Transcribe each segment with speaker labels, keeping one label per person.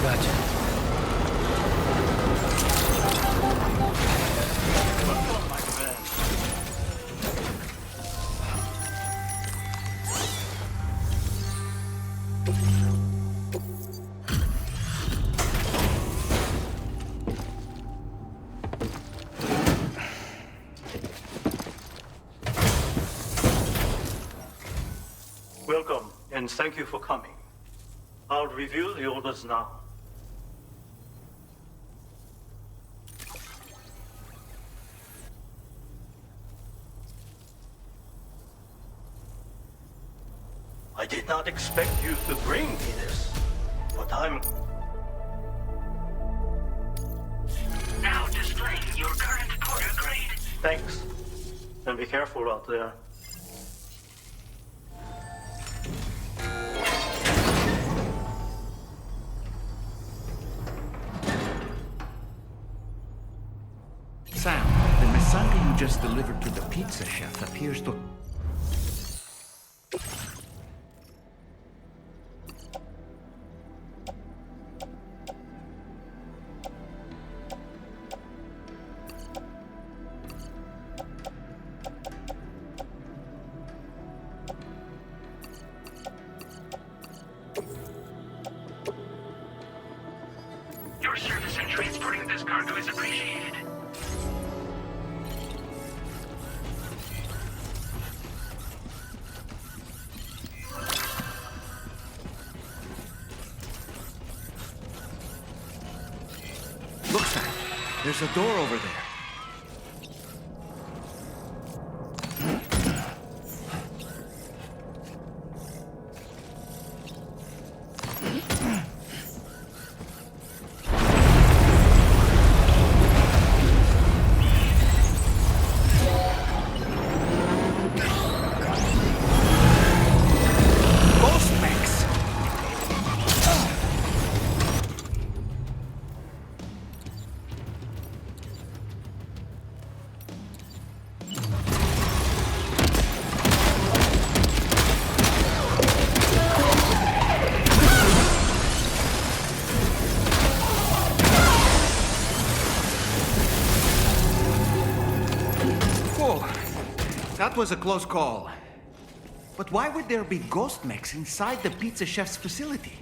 Speaker 1: Gotcha.
Speaker 2: Welcome, and thank you for coming. I'll reveal the orders now. I did not expect you to bring me this, but I'm...
Speaker 3: Now displaying your current quarter grade.
Speaker 2: Thanks. And be careful out there.
Speaker 4: Sam, the Messiah you just delivered to the pizza chef appears to...
Speaker 3: Your service in transporting this cargo is appreciated.
Speaker 4: Look, Sam, there's a door over there. That was a close call. But why would there be ghost mechs inside the pizza chef's facility?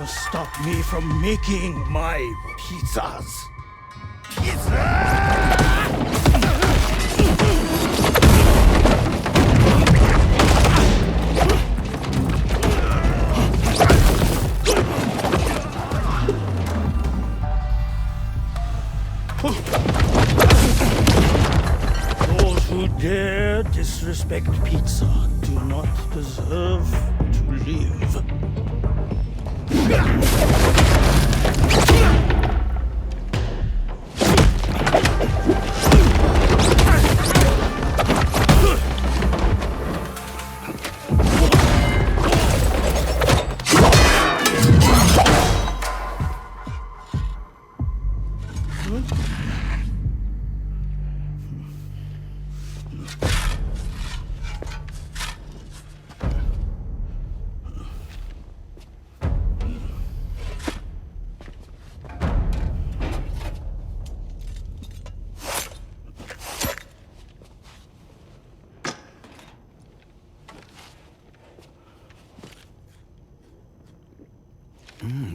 Speaker 2: Stop me from making my pizzas. Those who dare disrespect pizza do not deserve to live.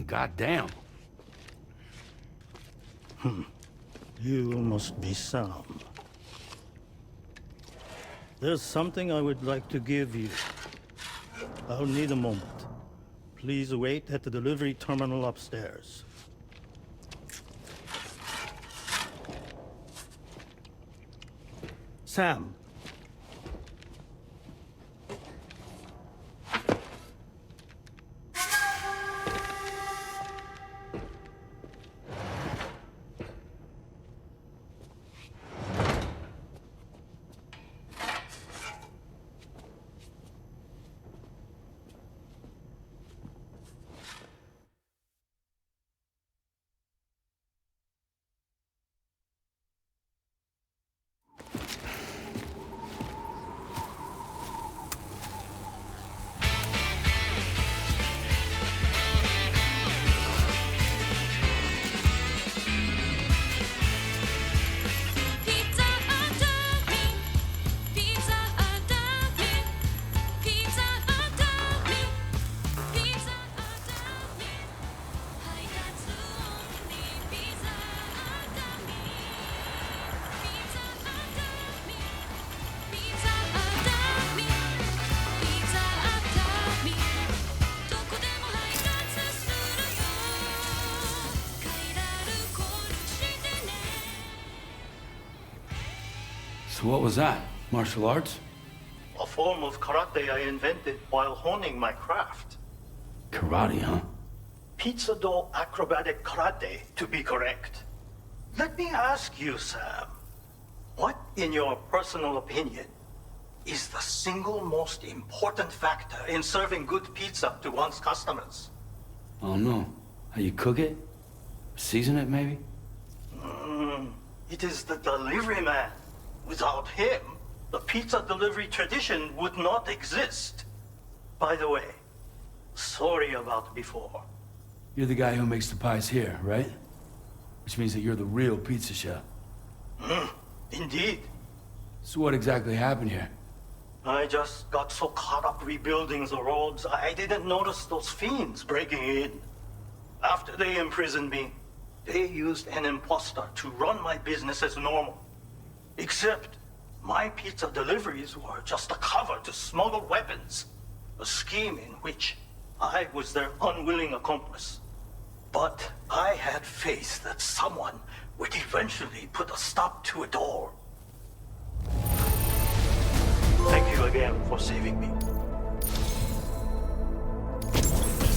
Speaker 4: Goddamn.
Speaker 2: You must be Sam. There's something I would like to give you. I'll need a moment. Please wait at the delivery terminal upstairs. Sam.
Speaker 1: Pizza under me, pizza under me, pizza under me, pizza under me. 配達only, pizza under me, pizza under me, pizza under me, pizza under me. どこでも配達するよ。快楽コールしてね。
Speaker 5: So what was that? Martial arts?
Speaker 2: A form of karate I invented while honing my craft.
Speaker 5: Karate, huh?
Speaker 2: Pizza dough acrobatic karate, to be correct. Let me ask you, Sam. What, in your personal opinion, is the single most important factor in serving good pizza to one's customers?
Speaker 5: Oh no. How you cook it? Season it, maybe?
Speaker 2: It is the delivery man. Without him, the pizza delivery tradition would not exist. By the way, sorry about before.
Speaker 5: You're the guy who makes the pies here, right? Which means that you're the real pizza chef.
Speaker 2: Indeed.
Speaker 5: So what exactly happened here?
Speaker 2: I just got so caught up rebuilding the roads, I didn't notice those fiends breaking in. After they imprisoned me, they used an imposter to run my business as normal. Except, my pizza deliveries were just a cover to smuggle weapons. A scheme in which I was their unwilling accomplice. But I had faith that someone would eventually put a stop to it all. Thank you again for saving me.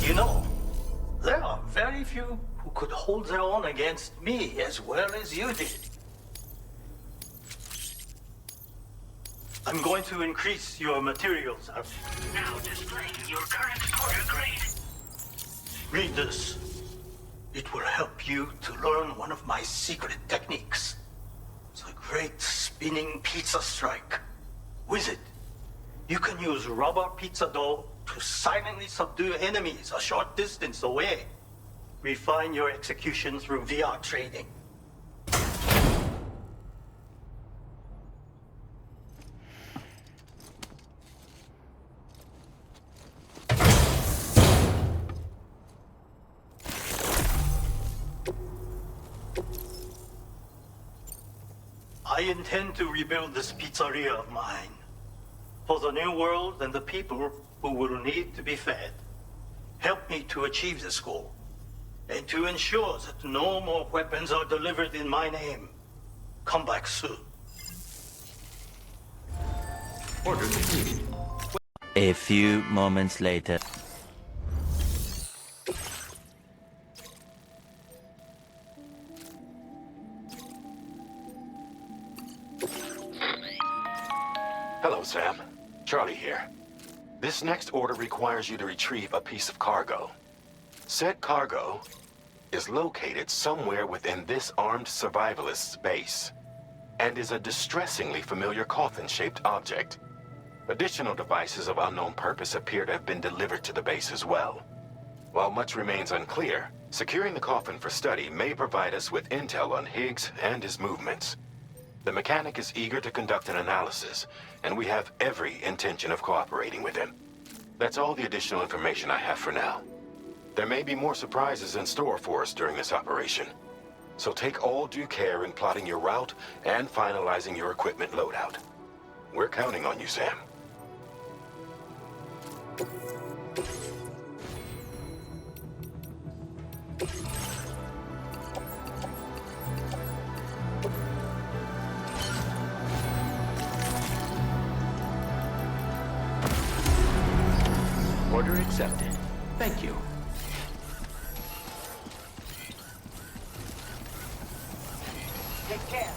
Speaker 2: You know, there are very few who could hold their own against me as well as you did. I'm going to increase your materials.
Speaker 3: Now displaying your current order grade.
Speaker 2: Read this. It will help you to learn one of my secret techniques. The great spinning pizza strike. With it, you can use rubber pizza dough to silently subdue enemies a short distance away. Refine your execution through VR training. I intend to rebuild this pizzeria of mine. For the new world and the people who will need to be fed. Help me to achieve this goal. And to ensure that no more weapons are delivered in my name. Come back soon.
Speaker 4: Order complete.
Speaker 6: A few moments later.
Speaker 7: Hello, Sam. Charlie here. This next order requires you to retrieve a piece of cargo. Said cargo is located somewhere within this armed survivalist's base, and is a distressingly familiar coffin-shaped object. Additional devices of unknown purpose appear to have been delivered to the base as well. While much remains unclear, securing the coffin for study may provide us with intel on Higgs and his movements. The mechanic is eager to conduct an analysis, and we have every intention of cooperating with him. That's all the additional information I have for now. There may be more surprises in store for us during this operation. So take all due care in plotting your route and finalizing your equipment loadout. We're counting on you, Sam.
Speaker 5: Order accepted. Thank you.
Speaker 3: Take care.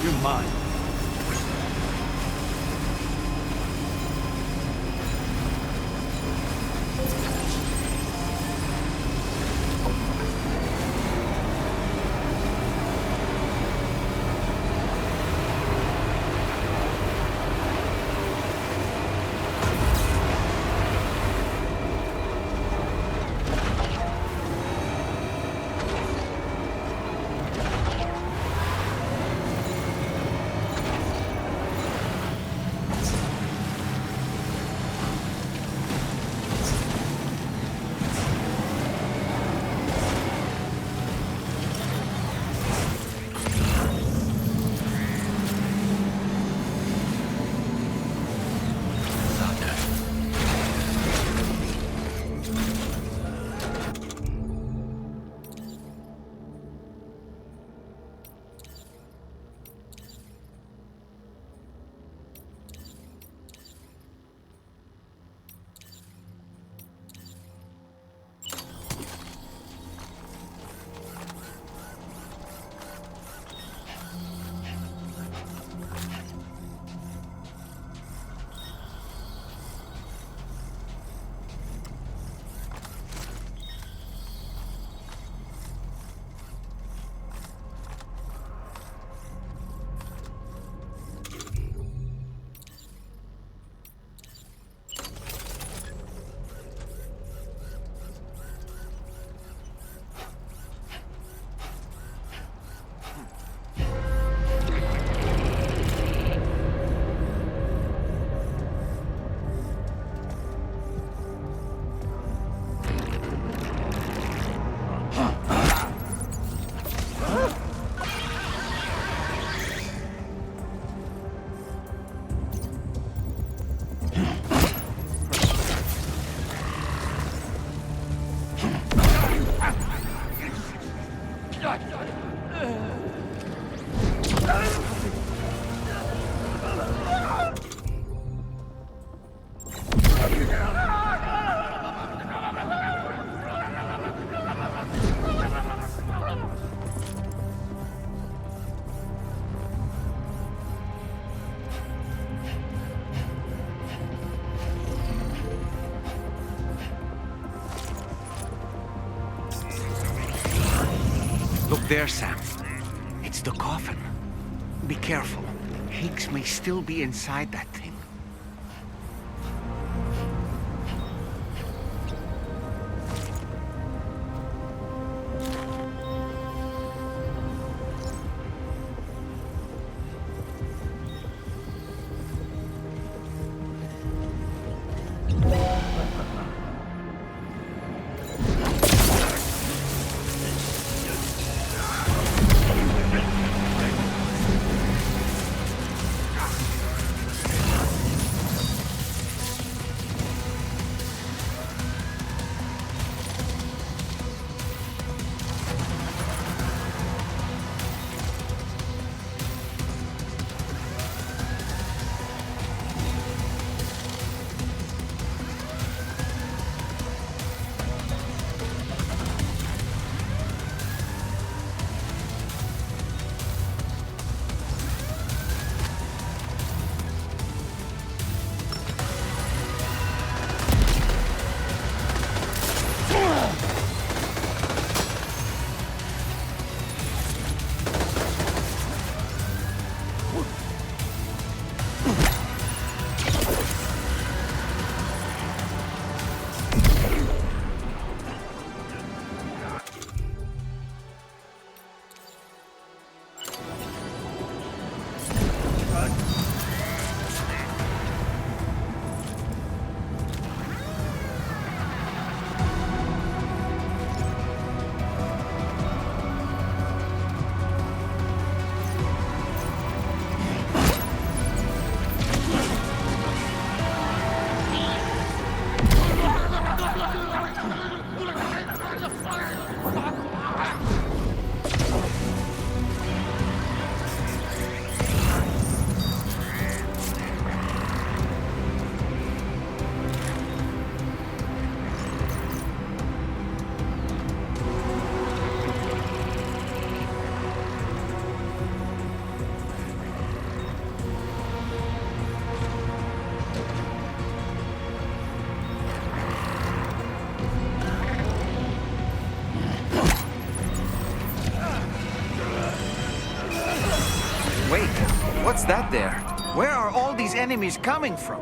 Speaker 5: You're mine.
Speaker 4: Look there, Sam. It's the coffin. Be careful. Higgs may still be inside that thing. What's that there? Where are all these enemies coming from?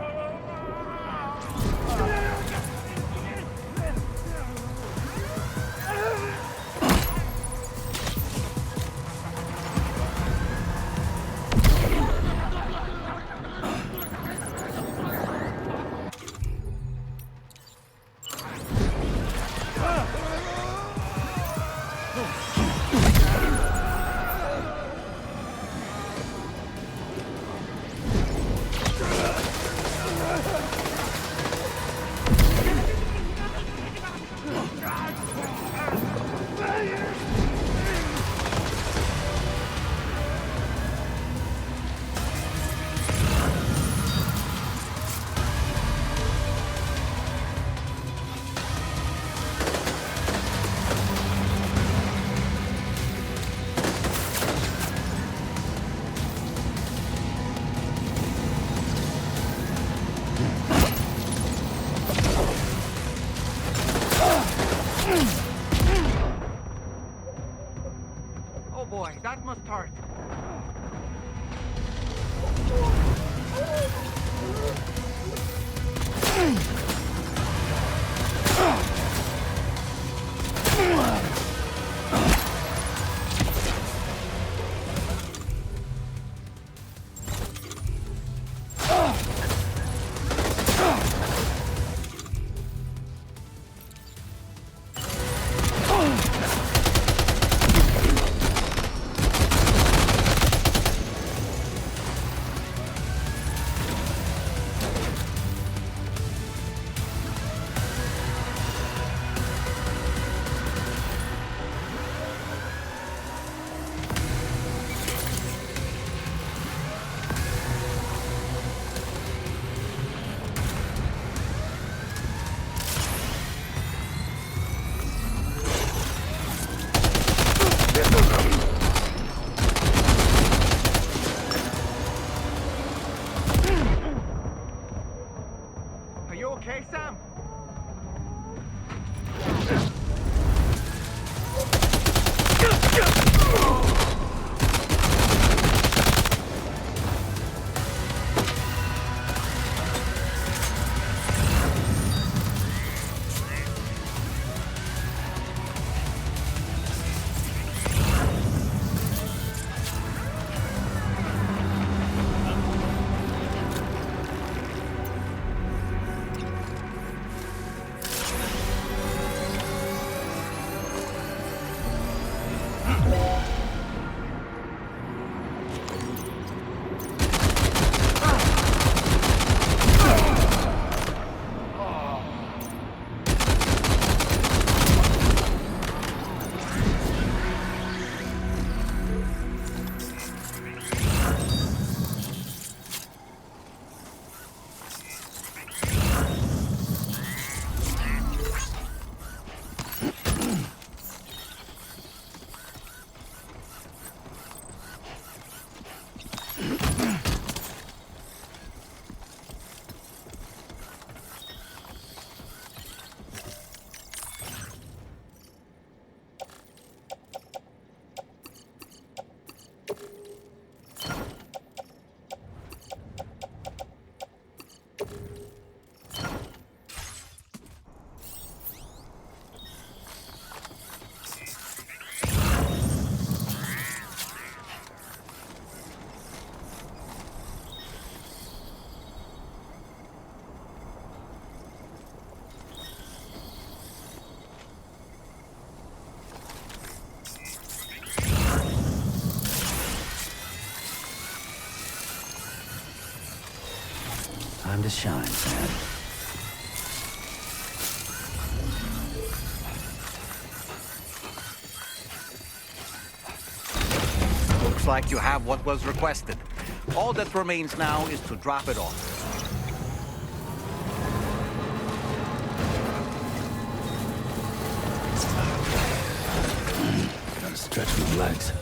Speaker 4: Oh boy, that must hurt. Are you okay, Sam?
Speaker 5: Time to shine, Sam.
Speaker 4: Looks like you have what was requested. All that remains now is to drop it off.
Speaker 5: Gotta stretch my legs.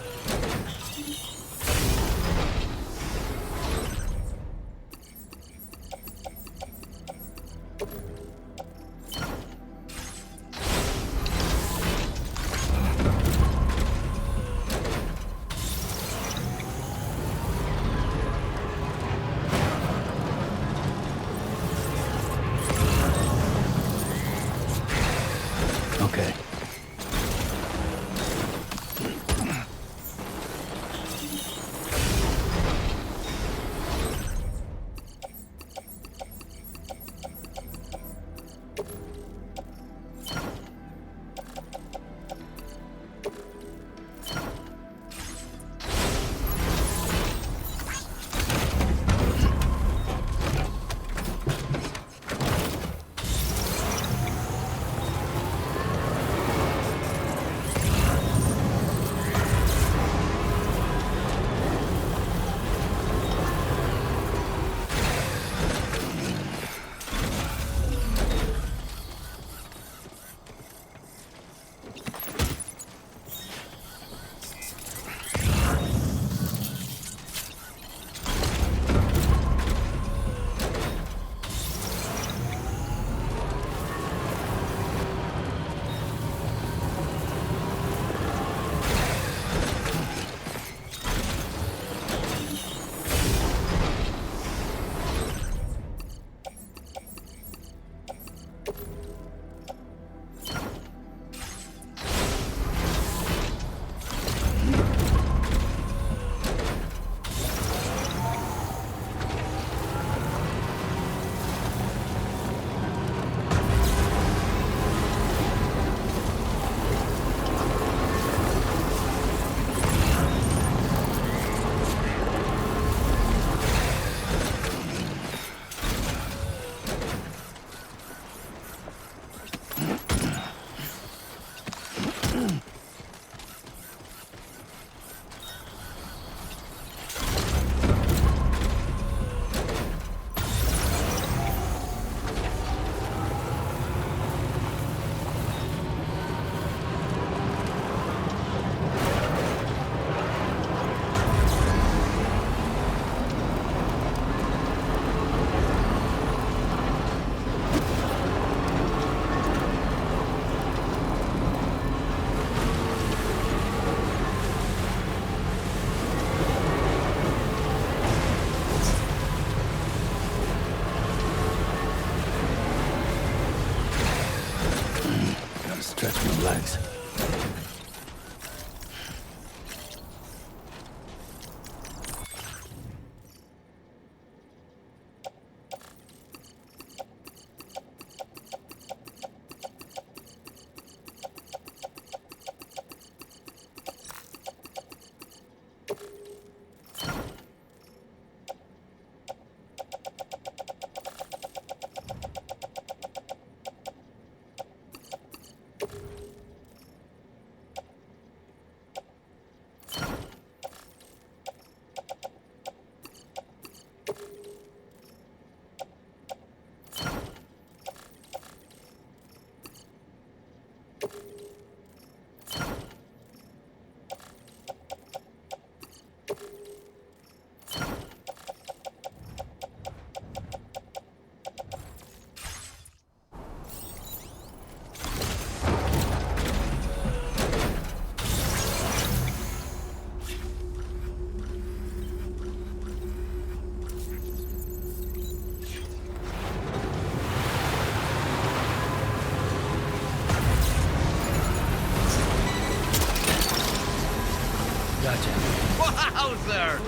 Speaker 5: Gotcha.
Speaker 4: Wowzer!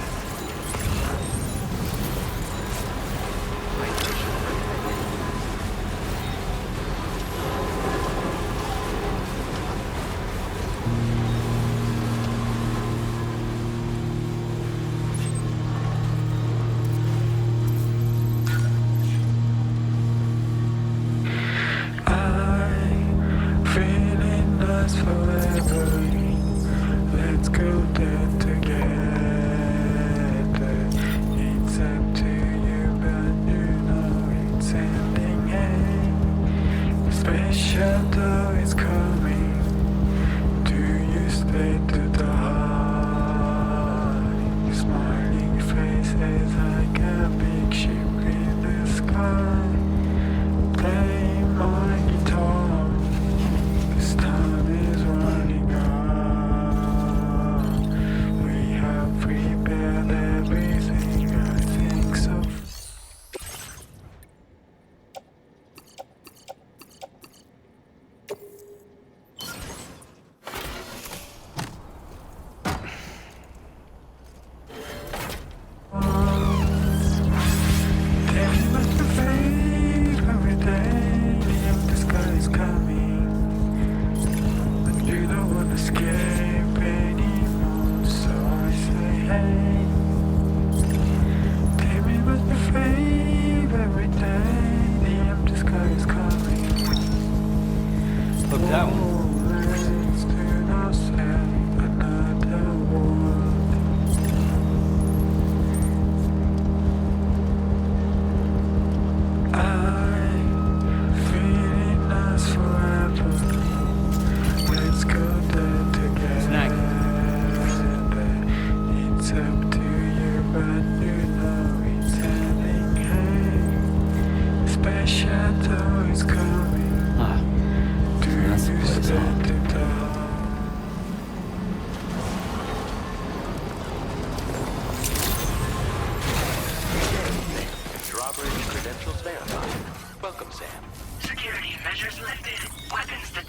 Speaker 8: Feeling lost forever. Let's go there together. It's up to you, but you know it's ending. Special though is coming. Do you stay to the heart? Your smiling face is like a big ship in the sky. Play my guitar. This time is running out. We have prepared everything, I think so. Tell me what's your favorite day? The sky is coming. You don't wanna escape anymore, so I say, hey. Tell me what's your favorite day? The empty sky is coming.
Speaker 5: Look, that one.
Speaker 8: Oh, let's do not say another word. I'm feeling lost forever. Let's go there together.
Speaker 5: Snack.
Speaker 8: It's up to you, but you know it's ending. Hey, special though is coming.
Speaker 5: Ah,
Speaker 8: Do
Speaker 5: that's the
Speaker 8: you
Speaker 5: place,
Speaker 8: stay
Speaker 5: huh?
Speaker 8: to the
Speaker 7: Drawbridge credentials verified. Welcome, Sam.
Speaker 3: Security measures lifted. Weapons to...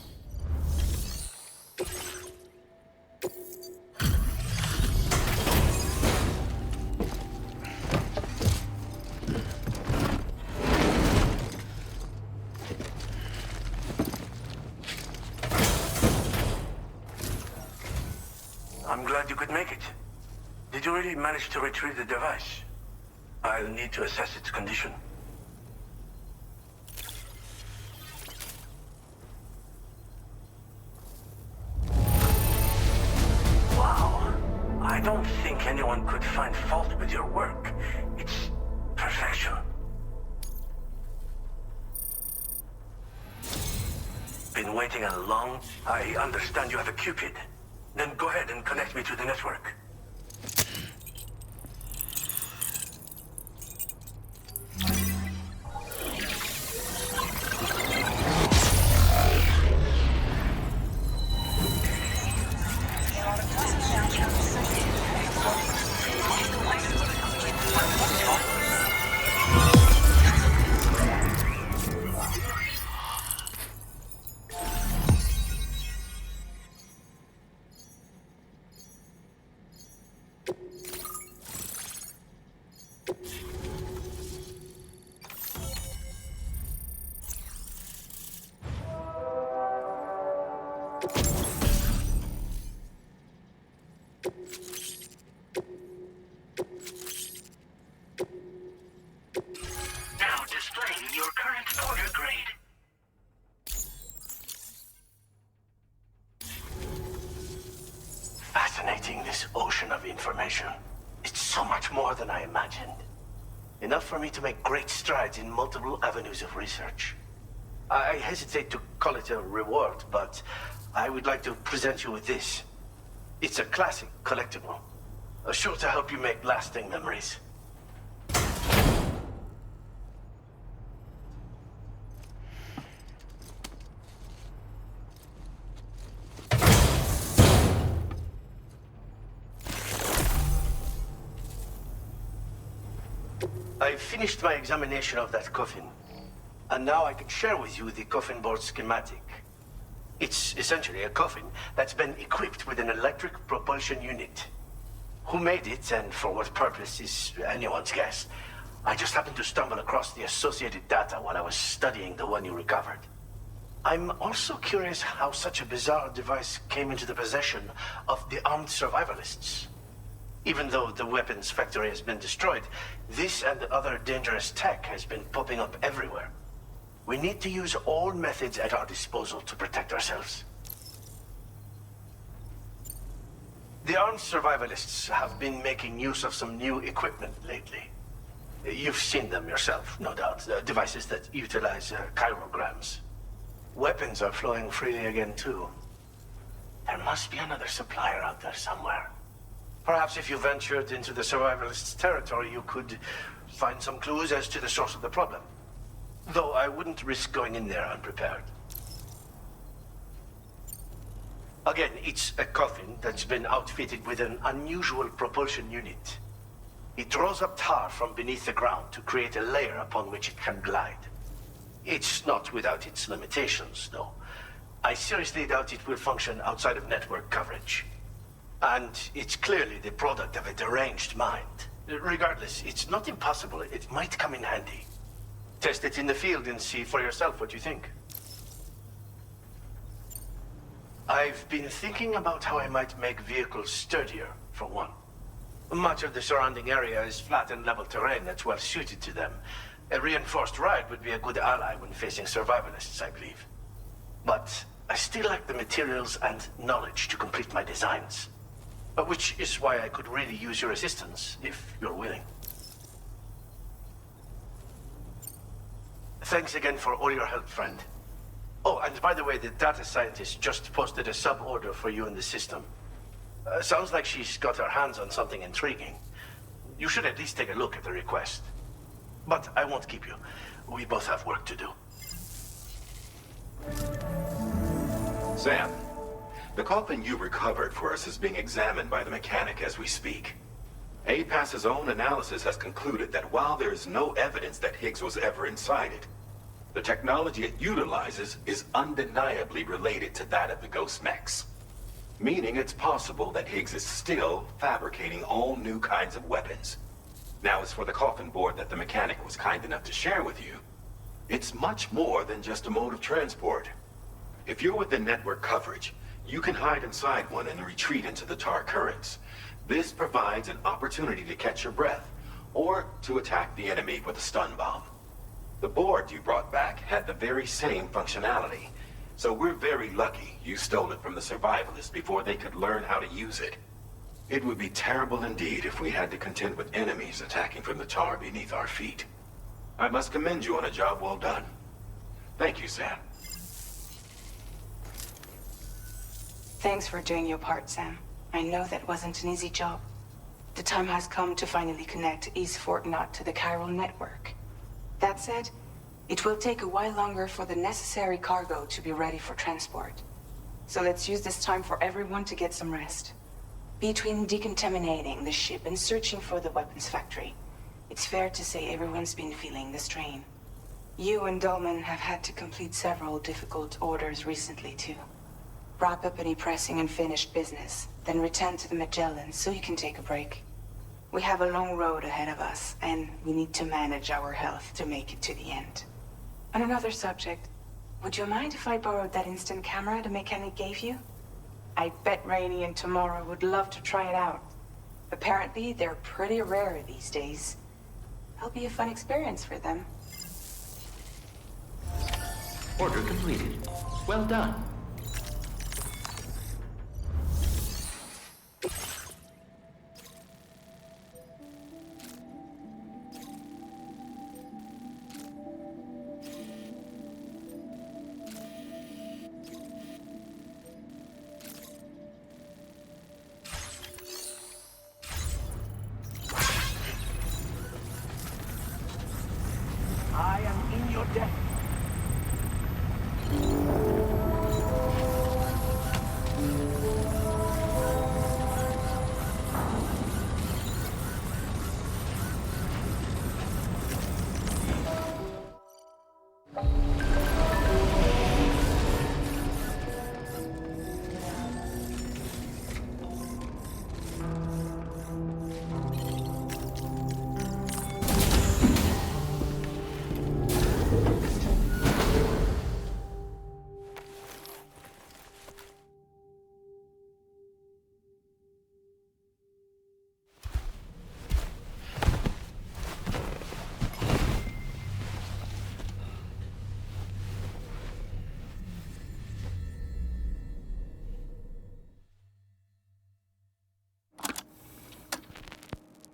Speaker 9: I'm glad you could make it. Did you really manage to retrieve the device? I'll need to assess its condition. Wow. I don't think anyone could find fault with your work. It's perfection. Been waiting a long... I understand you have a Cupid. Then go ahead and connect me to the network.
Speaker 3: Now displaying your current order grade.
Speaker 10: Fascinating, this ocean of information. It's so much more than I imagined. Enough for me to make great strides in multiple avenues of research. I hesitate to call it a reward, but I would like to present you with this. It's a classic collectible, sure to help you make lasting memories. I finished my examination of that coffin, and now I can share with you the coffin board schematic. It's essentially a coffin that's been equipped with an electric propulsion unit. Who made it and for what purpose is anyone's guess. I just happened to stumble across the associated data while I was studying the one you recovered. I'm also curious how such a bizarre device came into the possession of the armed survivalists. Even though the weapons factory has been destroyed, this and other dangerous tech has been popping up everywhere. We need to use all methods at our disposal to protect ourselves. The armed survivalists have been making use of some new equipment lately. You've seen them yourself, no doubt. Devices that utilize chirograms. Weapons are flowing freely again, too. There must be another supplier out there somewhere. Perhaps if you ventured into the survivalists' territory, you could find some clues as to the source of the problem. Though I wouldn't risk going in there unprepared. Again, it's a coffin that's been outfitted with an unusual propulsion unit. It draws up tar from beneath the ground to create a layer upon which it can glide. It's not without its limitations, though. I seriously doubt it will function outside of network coverage. And it's clearly the product of a deranged mind. Regardless, it's not impossible. It might come in handy. Test it in the field and see for yourself what you think. I've been thinking about how I might make vehicles sturdier, for one. Much of the surrounding area is flat and level terrain that's well suited to them. A reinforced ride would be a good ally when facing survivalists, I believe. But I still lack the materials and knowledge to complete my designs. Which is why I could really use your assistance, if you're willing. Thanks again for all your help, friend. Oh, and by the way, the data scientist just posted a sub-order for you in the system. Sounds like she's got her hands on something intriguing. You should at least take a look at the request. But I won't keep you. We both have work to do.
Speaker 7: Sam, the coffin you recovered for us is being examined by the mechanic as we speak. APAS's own analysis has concluded that while there is no evidence that Higgs was ever inside it, the technology it utilizes is undeniably related to that of the Ghost Mechs. Meaning it's possible that Higgs is still fabricating all new kinds of weapons. Now, as for the coffin board that the mechanic was kind enough to share with you, it's much more than just a mode of transport. If you're within network coverage, you can hide inside one and retreat into the tar currents. This provides an opportunity to catch your breath, or to attack the enemy with a stun bomb. The board you brought back had the very same functionality, so we're very lucky you stole it from the survivalists before they could learn how to use it. It would be terrible indeed if we had to contend with enemies attacking from the tar beneath our feet. I must commend you on a job well done. Thank you, Sam.
Speaker 11: Thanks for doing your part, Sam. I know that wasn't an easy job. The time has come to finally connect East Fort Knot to the chiral network. That said, it will take a while longer for the necessary cargo to be ready for transport. So let's use this time for everyone to get some rest. Between decontaminating the ship and searching for the weapons factory, it's fair to say everyone's been feeling the strain. You and Dolman have had to complete several difficult orders recently, too. Wrap up any pressing and finished business, then return to the Magellan so you can take a break. We have a long road ahead of us, and we need to manage our health to make it to the end. On another subject, would you mind if I borrowed that instant camera the mechanic gave you? I bet Rainey and Tamara would love to try it out. Apparently, they're pretty rare these days. It'll be a fun experience for them.
Speaker 12: Order completed. Well done.
Speaker 10: I am in your debt.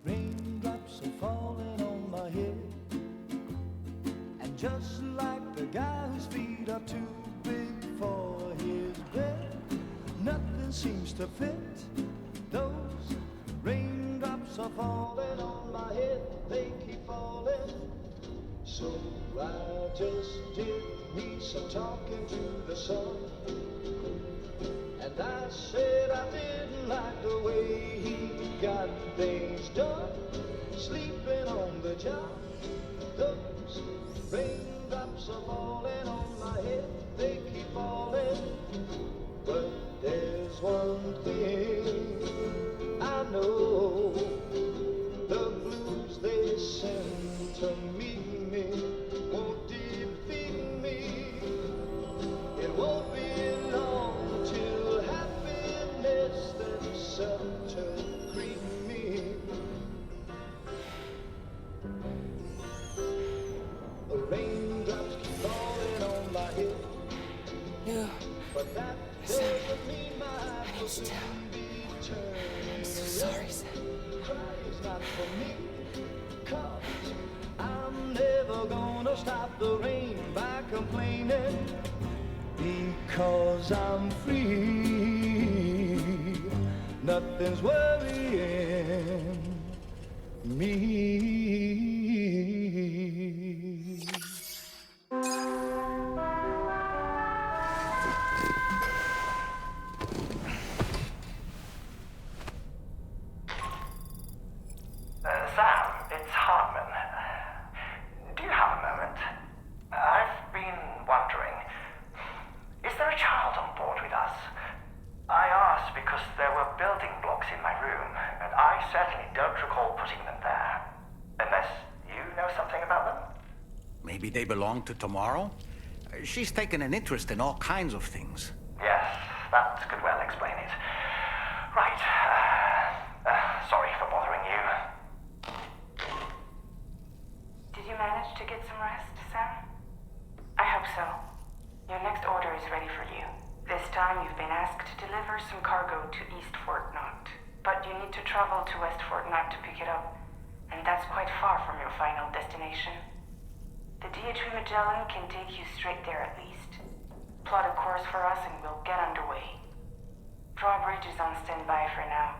Speaker 13: Raindrops are falling on my head, and just like the guy whose feet are too big for his bed, nothing seems to fit. Those raindrops are falling on my head, they keep falling. So I just did me some talking to the sun, and I said I didn't like the way he got things done, sleeping on the job. Those raindrops are falling on my head, they keep falling. But there's one thing I know, the blues they send to meet me won't defeat me. It won't be long till happiness themselves to greet me. Raindrops keep falling on my head, but that doesn't mean my heart will soon be turned.
Speaker 11: I'm so sorry, Sam.
Speaker 13: Crying's not for me, 'cause I'm never gonna stop the rain by complaining, because I'm free. Nothing's worrying me.
Speaker 14: Sam, it's Hartman. Do you have a moment? I've been wondering, is there a child on board with us? I asked because there were building blocks in my room, and I certainly don't recall putting them there. Unless you know something about them?
Speaker 4: Maybe they belong to Tomorrow? She's taken an interest in all kinds of things.
Speaker 14: Yes, that could well explain it. Right. Sorry for bothering you.
Speaker 11: Did you manage to get some rest, Sam? I hope so. Your next order is ready for you. This time you've been asked to deliver some cargo to East Fort Knot. But you need to travel to West Fort Knot to pick it up, and that's quite far from your final destination. The DHV Magellan can take you straight there at least. Plot a course for us and we'll get underway. Drawbridge is on standby for now.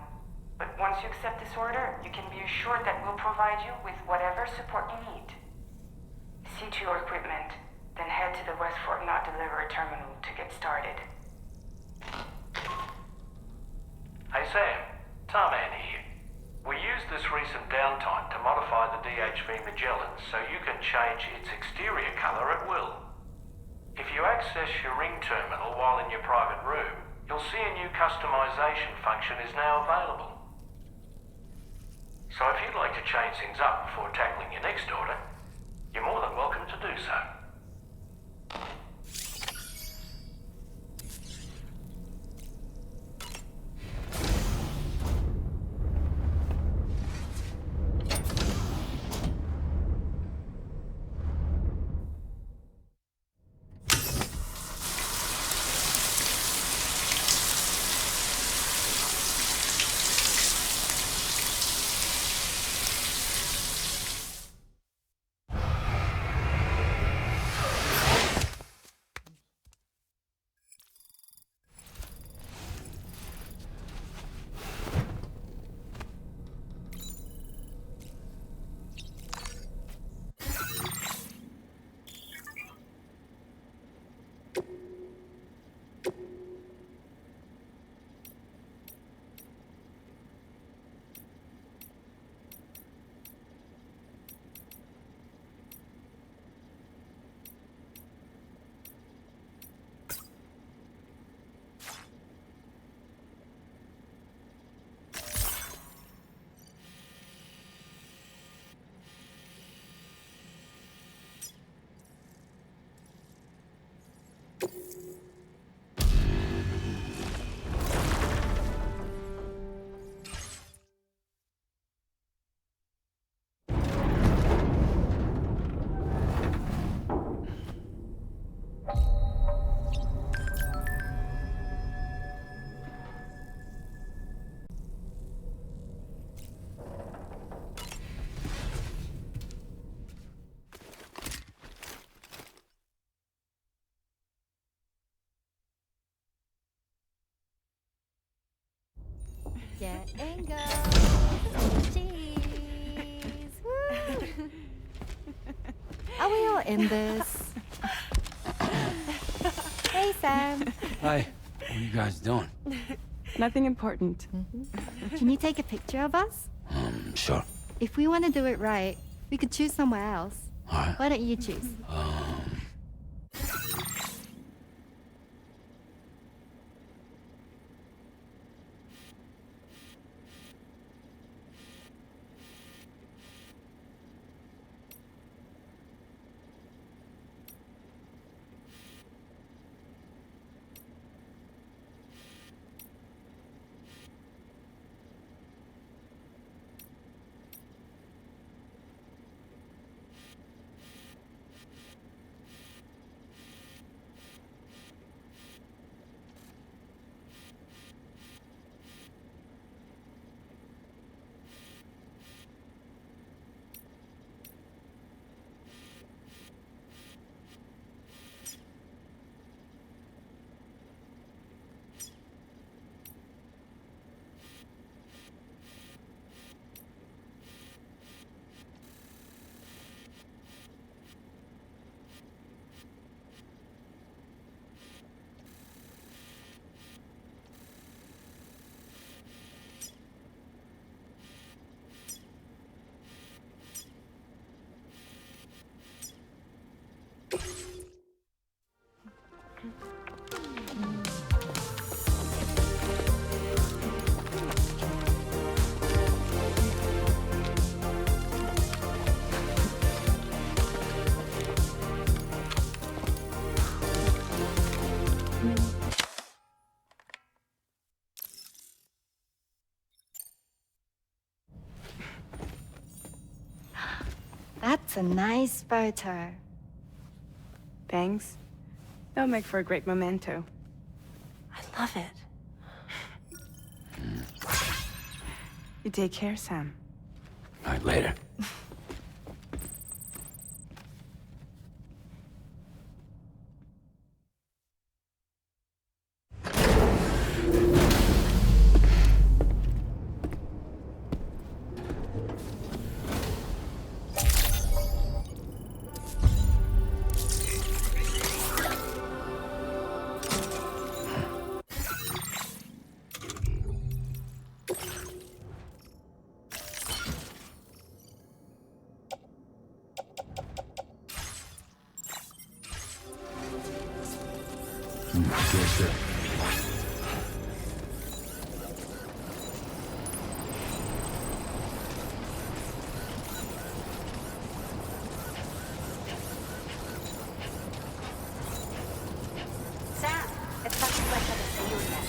Speaker 11: But once you accept this order, you can be assured that we'll provide you with whatever support you need. See to your equipment, then head to the West Fort Knot delivery terminal to get started.
Speaker 9: Hey Sam, Tarman here. We used this recent downtime to modify the DHV Magellan so you can change its exterior color at will. If you access your ring terminal while in your private room, you'll see a new customization function is now available. So if you'd like to change things up before tackling your next order, you're more than welcome to do so.
Speaker 15: Yeah, and go. Cheese. Woo. Are we all in this? Hey, Sam.
Speaker 5: Hi. What are you guys doing?
Speaker 11: Nothing important.
Speaker 15: Can you take a picture of us?
Speaker 5: Sure.
Speaker 15: If we want to do it right, we could choose somewhere else.
Speaker 5: All right.
Speaker 15: Why don't you choose? That's a nice photo.
Speaker 11: Thanks. That'll make for a great memento.
Speaker 15: I love it.
Speaker 11: You take care, Sam.
Speaker 5: All right, later. Yes, sir.
Speaker 15: Sam, it's such a pleasure to see you again.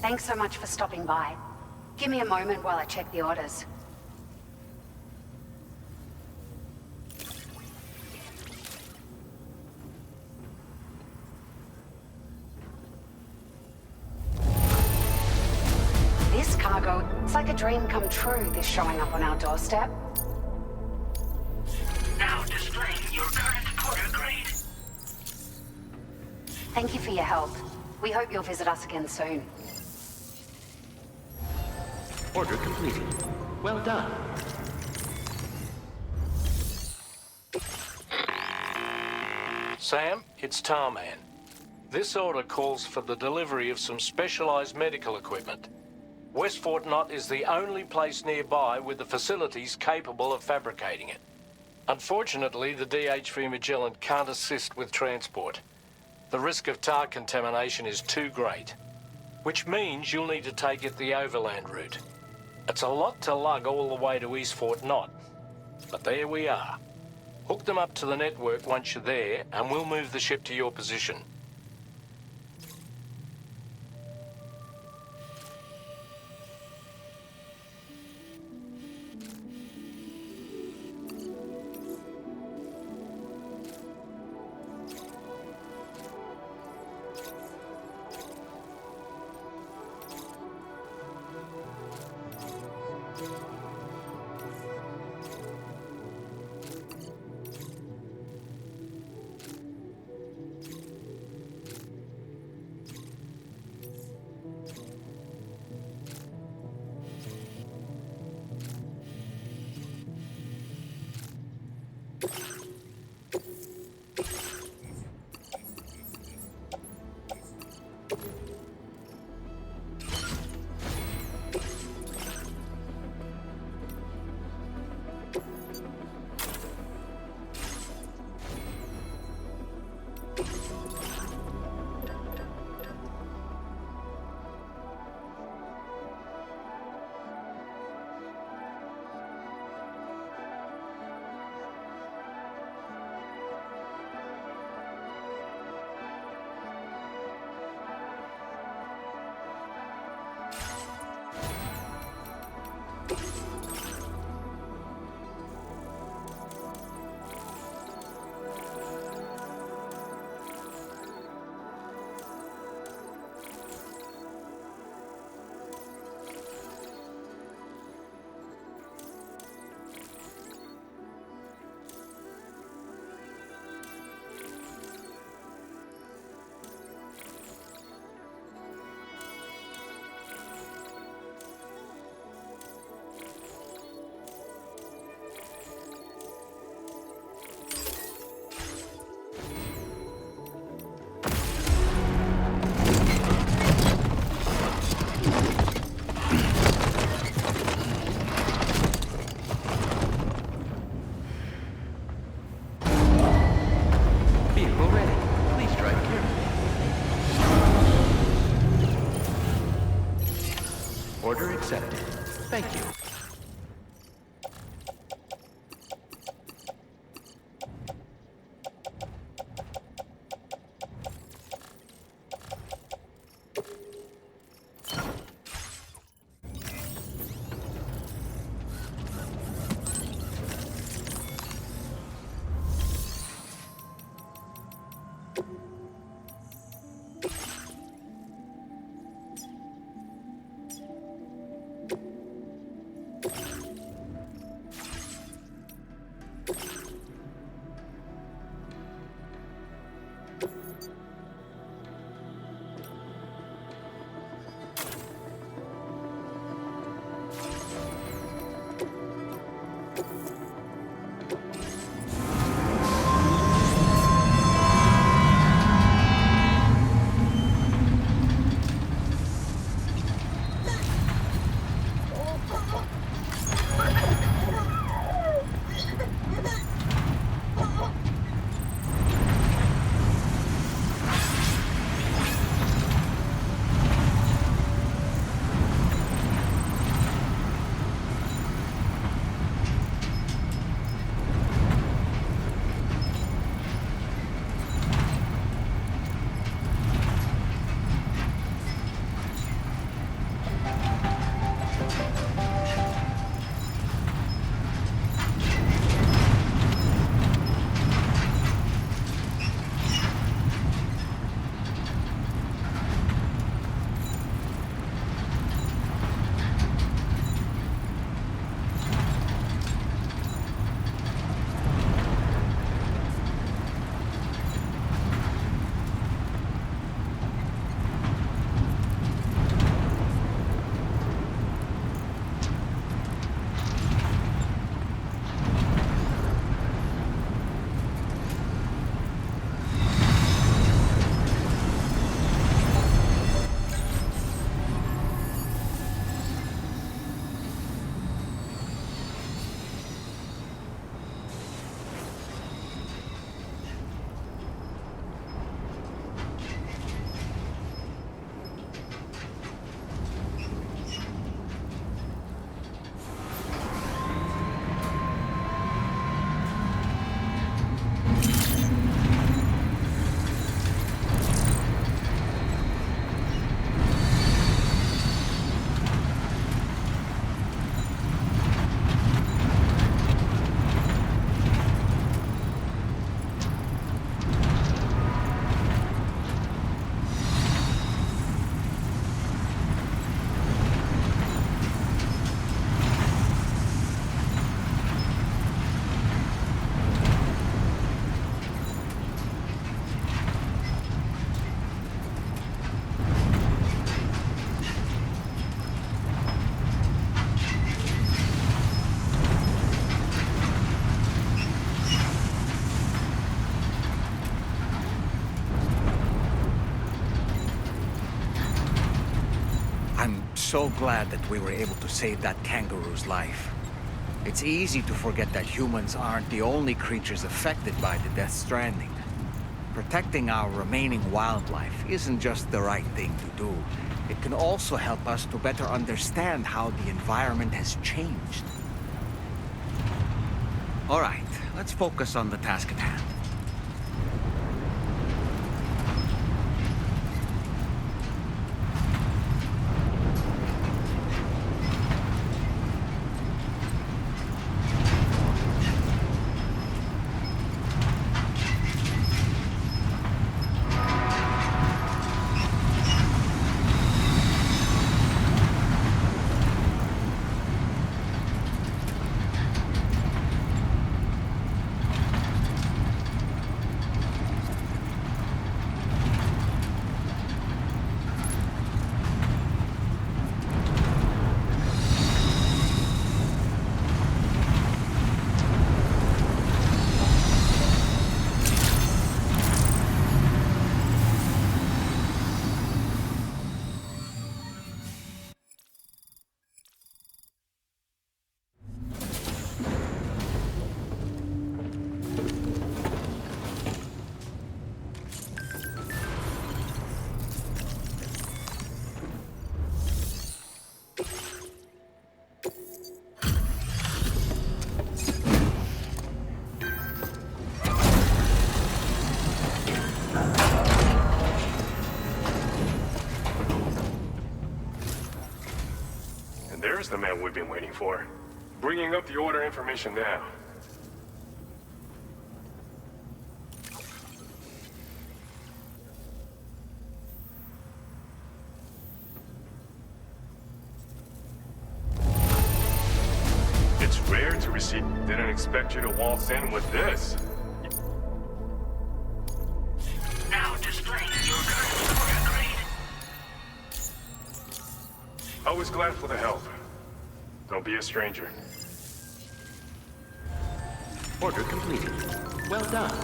Speaker 16: Thanks so much for stopping by. Give me a moment while I check the orders. This cargo, it's like a dream come true, this showing up on our doorstep.
Speaker 3: Now displaying your current order grade.
Speaker 16: Thank you for your help. We hope you'll visit us again soon.
Speaker 12: Order completed. Well done.
Speaker 9: Sam, it's Tarman. This order calls for the delivery of some specialized medical equipment. West Fort Knott is the only place nearby with the facilities capable of fabricating it. Unfortunately, the DHV Magellan can't assist with transport. The risk of tar contamination is too great, which means you'll need to take it the overland route. It's a lot to lug all the way to East Fort Knott, but there we are. Hook them up to the network once you're there, and we'll move the ship to your position.
Speaker 12: accepted. Thank you.
Speaker 4: So glad that we were able to save that kangaroo's life. It's easy to forget that humans aren't the only creatures affected by the Death Stranding. Protecting our remaining wildlife isn't just the right thing to do. It can also help us to better understand how the environment has changed. All right, let's focus on the task at hand.
Speaker 17: There's the man we've been waiting for. Bringing up the order information now. It's rare to receive. Didn't expect you to waltz in with this.
Speaker 3: Now displaying your current order grade.
Speaker 17: Always glad for the help. Don't be a stranger.
Speaker 12: Order completed. Well done.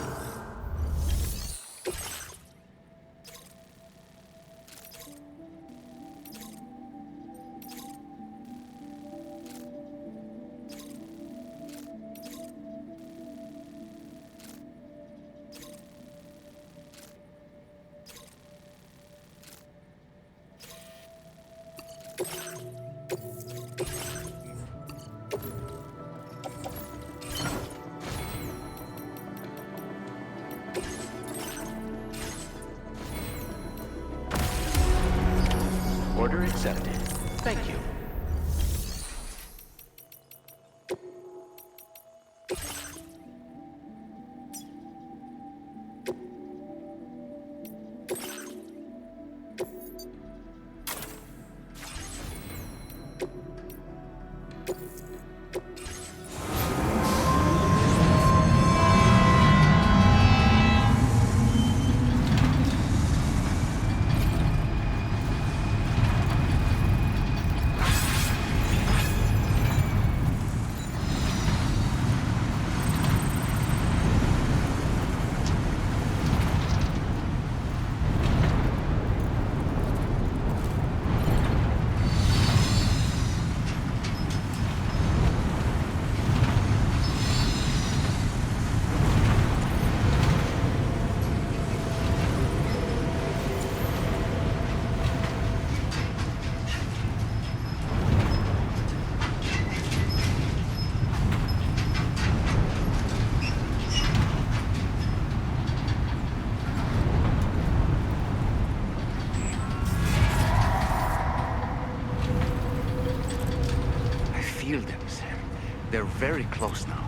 Speaker 12: Order accepted. Thank you.
Speaker 4: Feel them, Sam. They're very close now.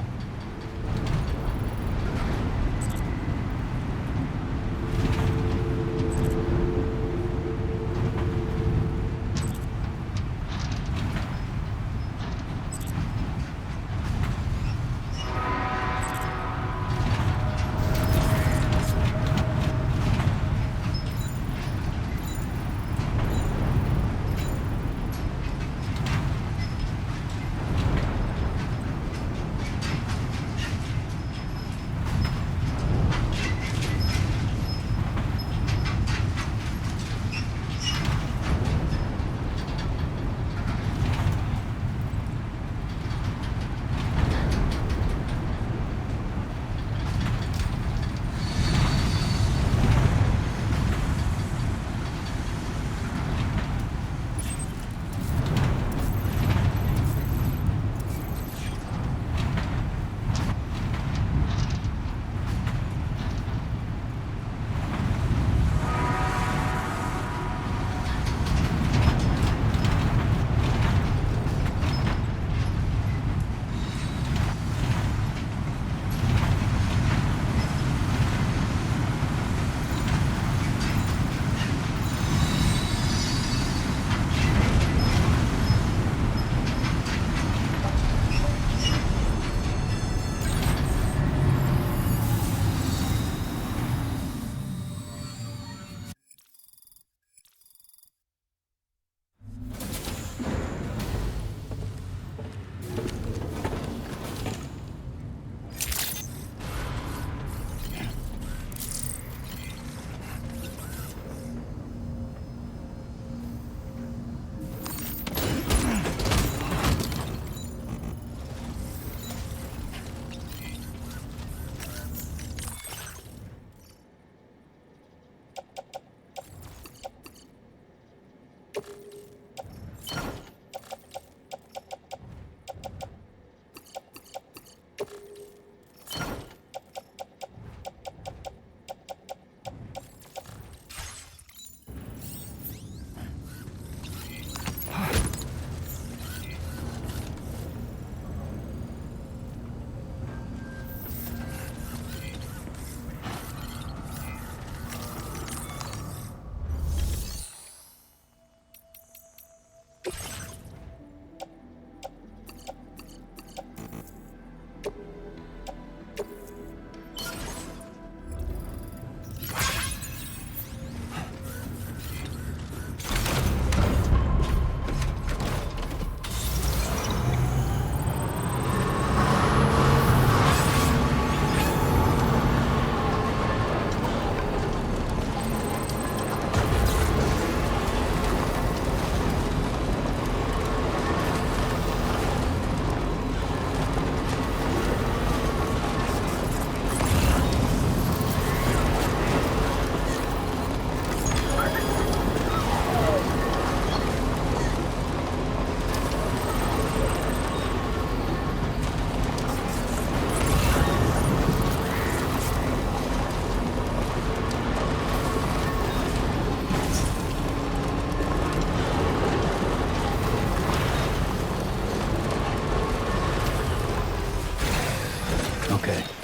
Speaker 5: Okay.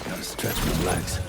Speaker 5: Gotta stretch my legs.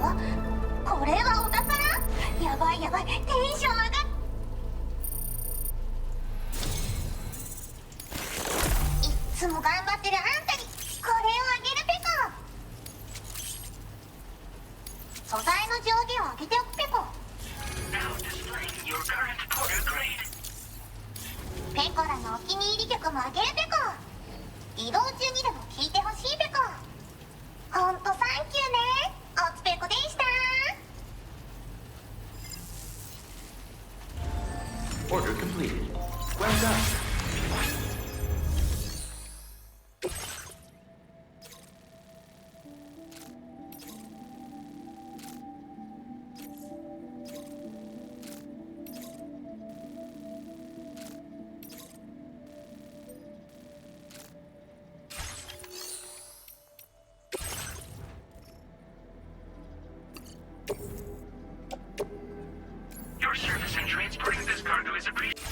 Speaker 18: これはお宝。やばいやばい、テンション上がっ。いっつも頑張ってるあんたにこれをあげるペコ。素材の上限を上げておくペコ。
Speaker 3: Now displaying your current porter grade.
Speaker 18: ペコらのお気に入り曲もあげるペコ。移動中にでも聴いてほしいペコ。ほんとサンキューね。おつペコでした。
Speaker 12: Order completed. Well done.
Speaker 3: Your service in transporting this cargo is appreciated.
Speaker 18: 「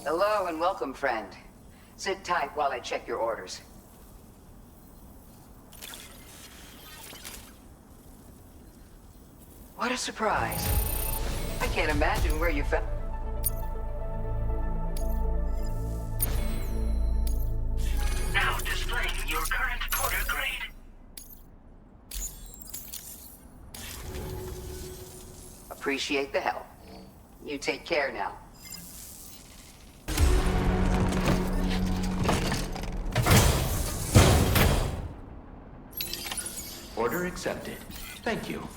Speaker 19: Hello and welcome, friend. Sit tight while I check your orders. What a surprise. I can't imagine where you found...
Speaker 3: Now displaying your current order grade.
Speaker 19: Appreciate the help. You take care now.
Speaker 12: Order accepted. Thank you.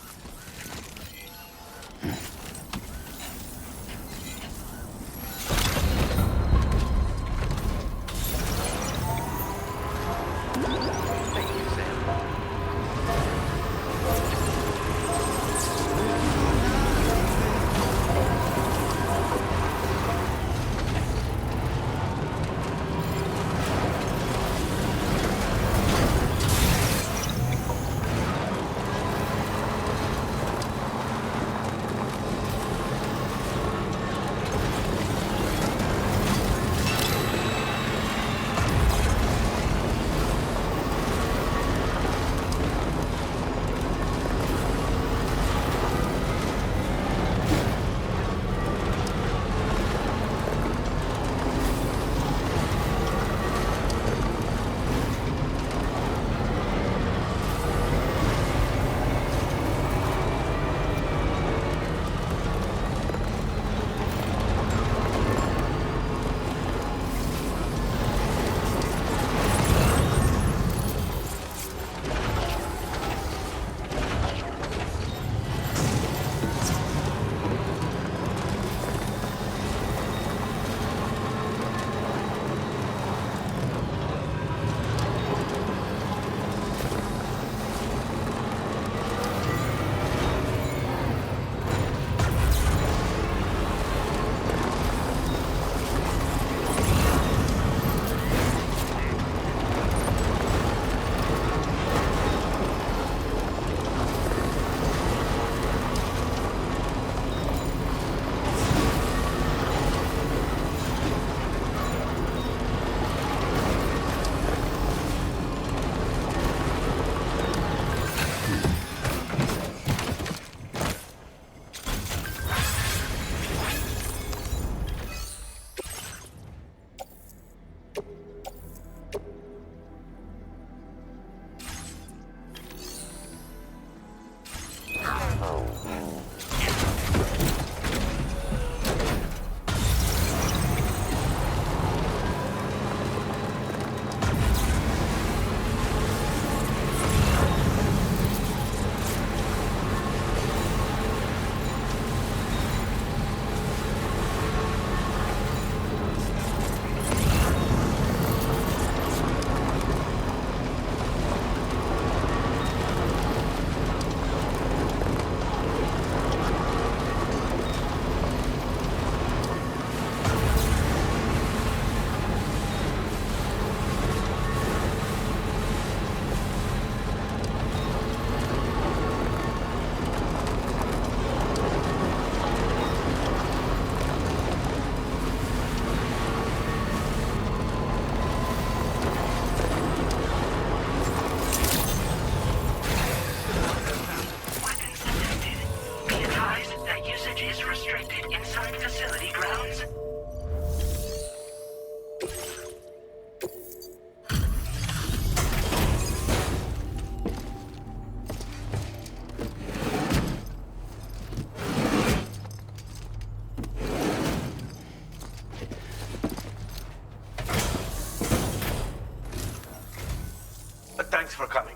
Speaker 10: Thanks for coming.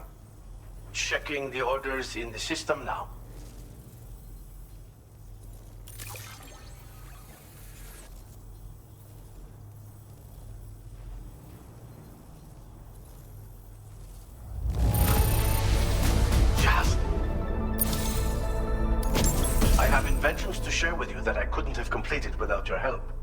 Speaker 10: Checking the orders in the system now. Just. I have inventions to share with you that I couldn't have completed without your help.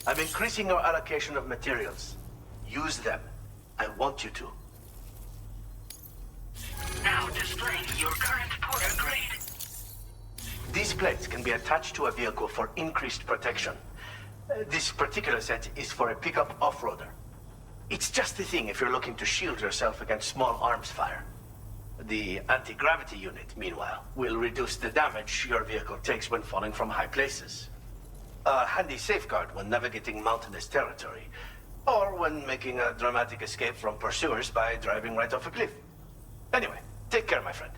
Speaker 10: I'm increasing our allocation of materials. Use them. I want you to.
Speaker 3: displaying your current porter grade.
Speaker 10: These plates can be attached to a vehicle for increased protection. This particular set is for a pickup off-roader. It's just the thing if you're looking to shield yourself against small arms fire. The anti-gravity unit, meanwhile, will reduce the damage your vehicle takes when falling from high places. A handy safeguard when navigating mountainous territory, or when making a dramatic escape from pursuers by driving right off a cliff. Anyway, take care, my friend.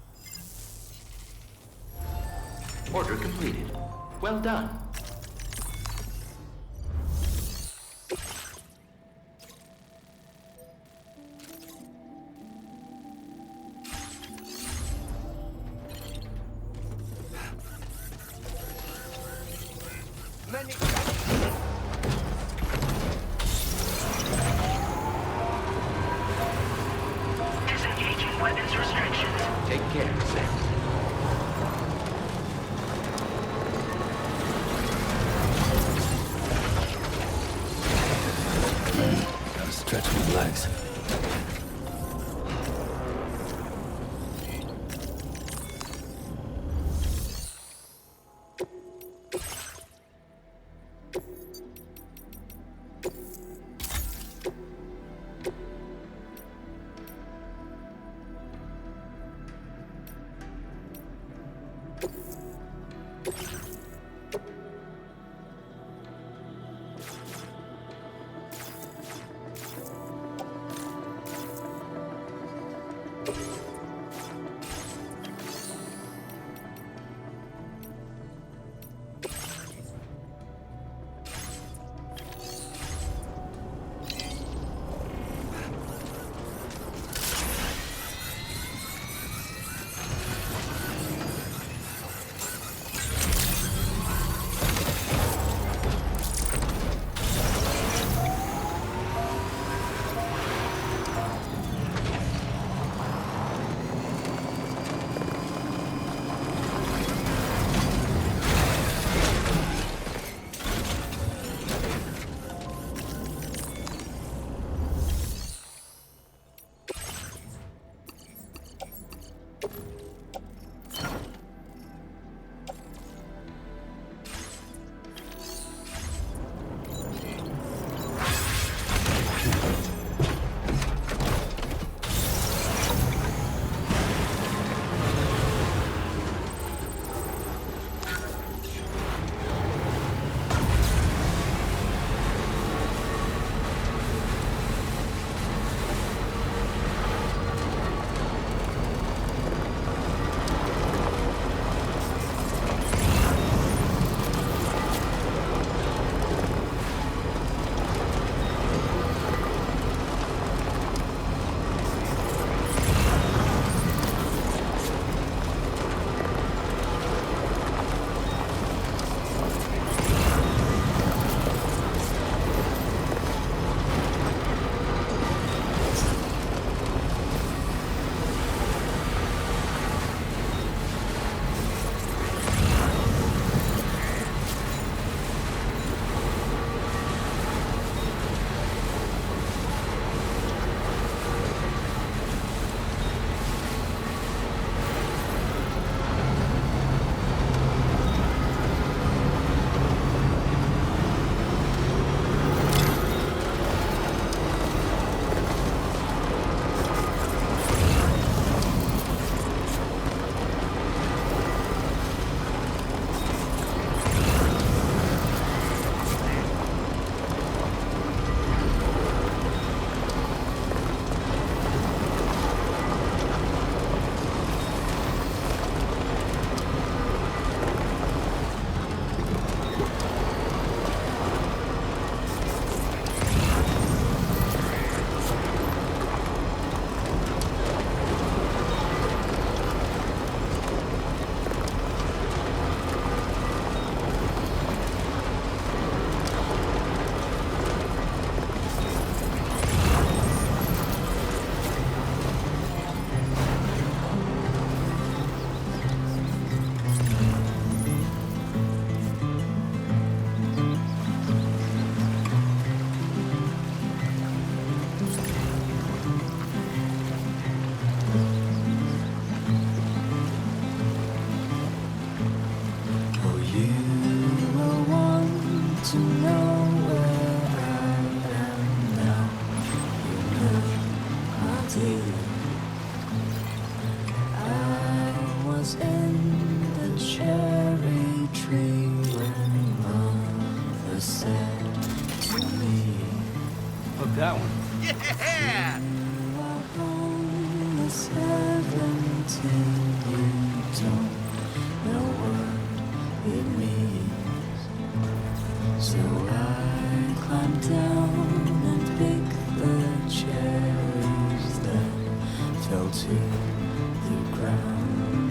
Speaker 12: Order completed. Well done.
Speaker 3: Disengaging weapons restrictions.
Speaker 12: Take care, Sam.
Speaker 5: Gotta stretch my legs.
Speaker 13: deep. I was in the cherry tree when mother said to me,
Speaker 5: Hook that one.
Speaker 4: Yeah!
Speaker 13: you are only 17, you don't know what it means. So I climbed down and picked the cherries that fell to the ground.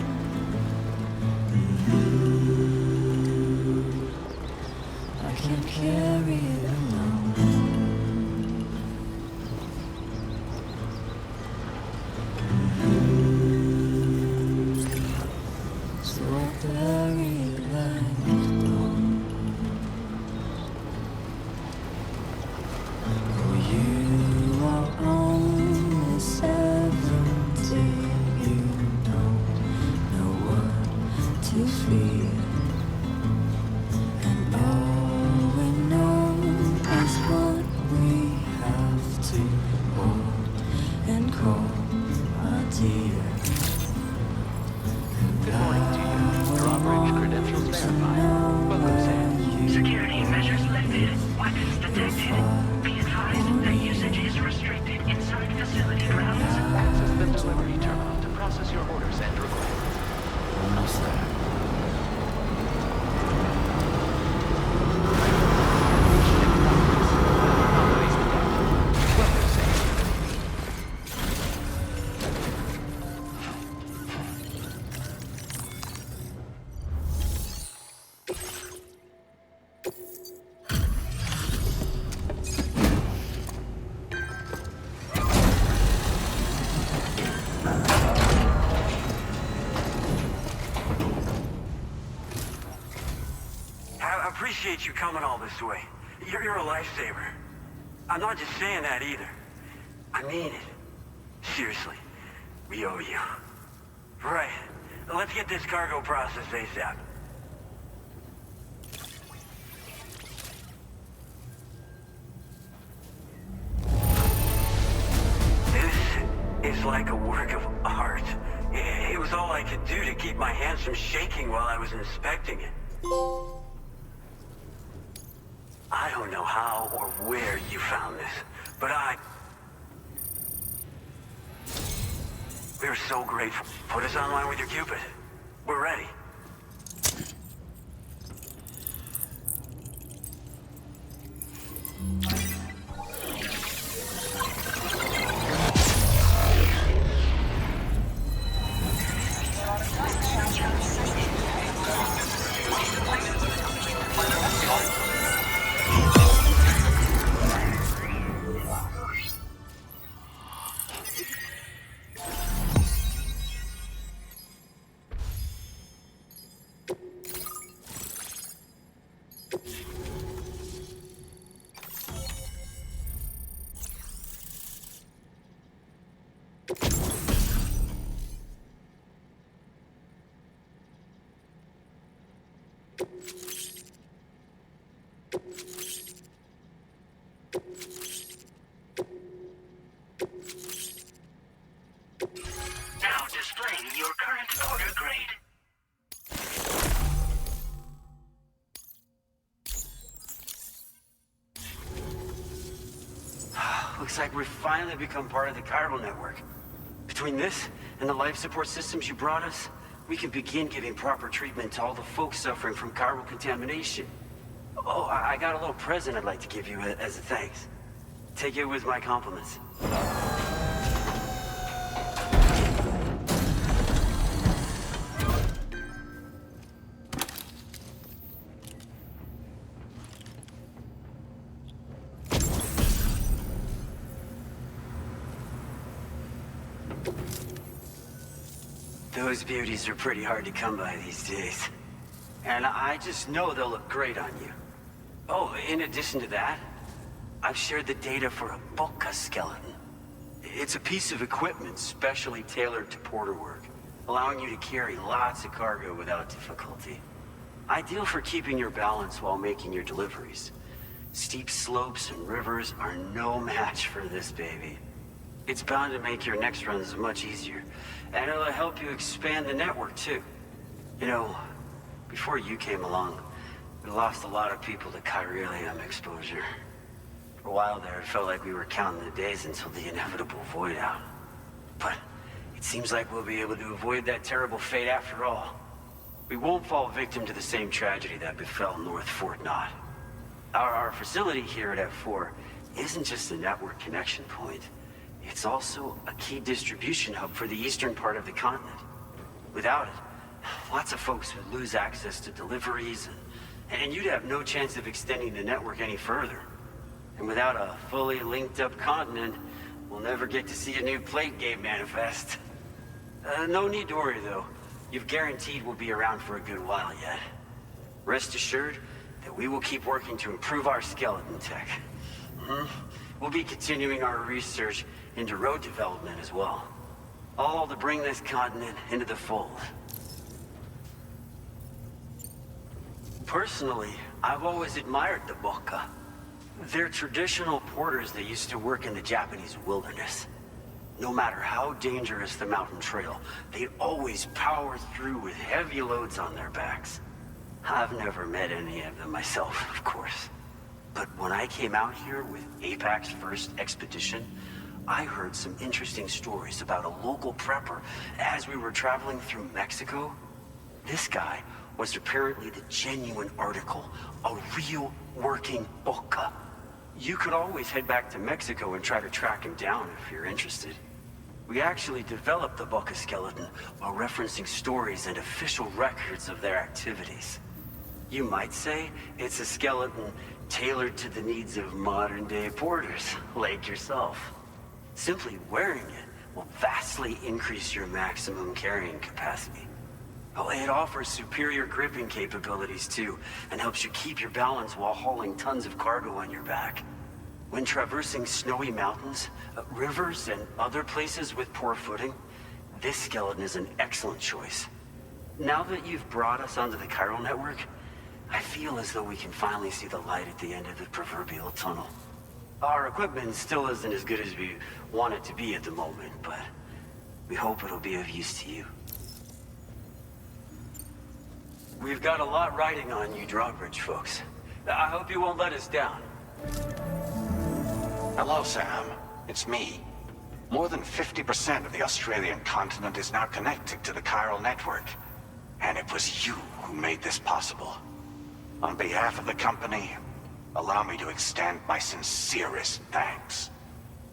Speaker 13: I can't carry it alone. So I bury it like stone. Oh, you are only 17, you don't know what to feel. And all we know is what we have to hold and call our dear.
Speaker 12: Good morning to you. Your operating credentials verified. Welcome, Sam.
Speaker 3: Security measures lifted. Weapons detected. Be advised that usage is restricted inside facility grounds.
Speaker 12: Access the delivery terminal to process your orders and requests.
Speaker 5: Almost there.
Speaker 12: Welcome, Sam.
Speaker 20: I appreciate you coming all this way. You're a lifesaver. I'm not just saying that either. I mean it. Seriously. We owe you. Right. Let's get this cargo processed ASAP. This is like a work of art. It was all I could do to keep my hands from shaking while I was inspecting it. I don't know how or where you found this, but we're so grateful. Put us online with your Cupid. We're ready.
Speaker 3: Now displaying your current order grade.
Speaker 20: Looks like we've finally become part of the chiral network. Between this and the life support systems you brought us, we can begin giving proper treatment to all the folks suffering from chiral contamination. Oh, I got a little present I'd like to give you as a thanks. Take it with my compliments. Those beauties are pretty hard to come by these days. And I just know they'll look great on you. Oh, in addition to that, I've shared the data for a Bulka skeleton. It's a piece of equipment specially tailored to porter work, allowing you to carry lots of cargo without difficulty. Ideal for keeping your balance while making your deliveries. Steep slopes and rivers are no match for this baby. It's bound to make your next runs much easier. And it'll help you expand the network, too. You know, before you came along, we lost a lot of people to chiralium exposure. For a while there, it felt like we were counting the days until the inevitable void out. But it seems like we'll be able to avoid that terrible fate after all. We won't fall victim to the same tragedy that befell North Fort Knott. Our facility here at F4 isn't just a network connection point. It's also a key distribution hub for the eastern part of the continent. Without it, lots of folks would lose access to deliveries, and you'd have no chance of extending the network any further. And without a fully linked up continent, we'll never get to see a new plate game manifest. No need to worry though. You've guaranteed we'll be around for a good while yet. Rest assured that we will keep working to improve our skeleton tech. We'll be continuing our research into road development as well. All to bring this continent into the fold. Personally, I've always admired the Boka. They're traditional porters that used to work in the Japanese wilderness. No matter how dangerous the mountain trail, they always power through with heavy loads on their backs. I've never met any of them myself, of course. But when I came out here with APAC's first expedition, I heard some interesting stories about a local prepper as we were traveling through Mexico. This guy was apparently the genuine article, a real working Boka. You could always head back to Mexico and try to track him down if you're interested. We actually developed the Boka skeleton while referencing stories and official records of their activities. You might say it's a skeleton tailored to the needs of modern-day porters, like yourself. Simply wearing it will vastly increase your maximum carrying capacity. Oh, it offers superior gripping capabilities too, and helps you keep your balance while hauling tons of cargo on your back. When traversing snowy mountains, rivers, and other places with poor footing, this skeleton is an excellent choice. Now that you've brought us onto the chiral network, I feel as though we can finally see the light at the end of the proverbial tunnel. Our equipment still isn't as good as we want it to be at the moment, but we hope it'll be of use to you. We've got a lot riding on you drawbridge folks. I hope you won't let us down.
Speaker 7: Hello, Sam. It's me. More than 50% of the Australian continent is now connected to the chiral network. And it was you who made this possible. On behalf of the company, allow me to extend my sincerest thanks.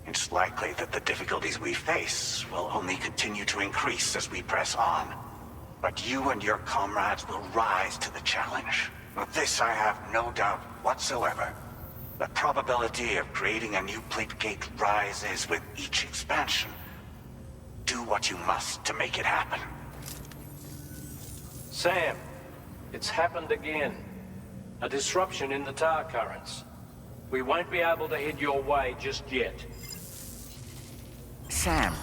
Speaker 7: It's likely that the difficulties we face will only continue to increase as we press on. But you and your comrades will rise to the challenge. Of this I have no doubt whatsoever. The probability of creating a new plate gate rises with each expansion. Do what you must to make it happen.
Speaker 9: Sam, it's happened again. A disruption in the tar currents. We won't be able to head your way just yet.
Speaker 4: Sam,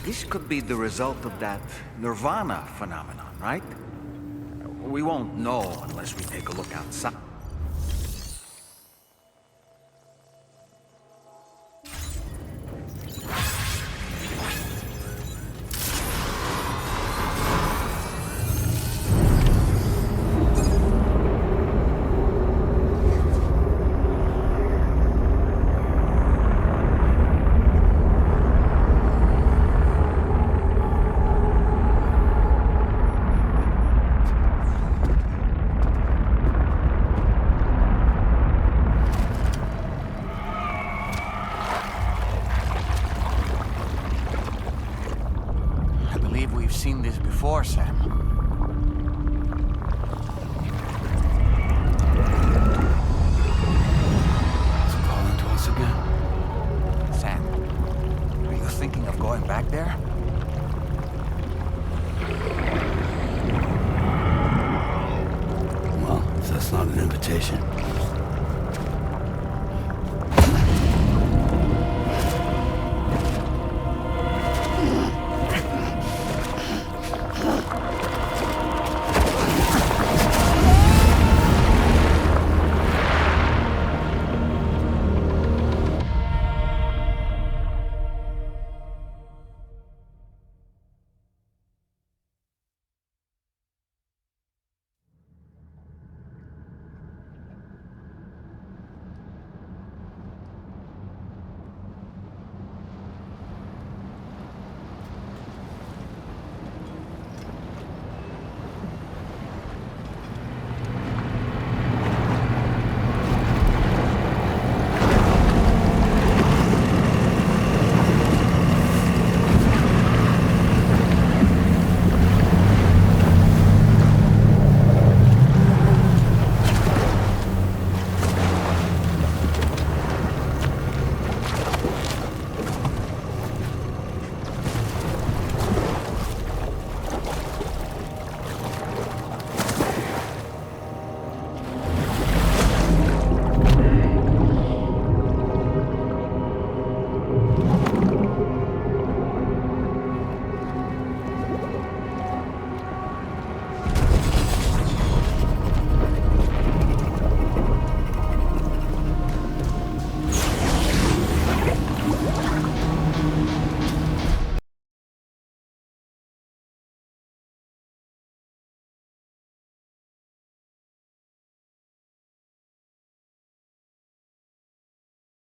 Speaker 4: this could be the result of that Nirvana phenomenon, right? We won't know unless we take a look outside. Seen this before, Sam.
Speaker 5: It's calling to us again.
Speaker 4: Sam, are you thinking of going back there?
Speaker 5: Well, if that's not an invitation.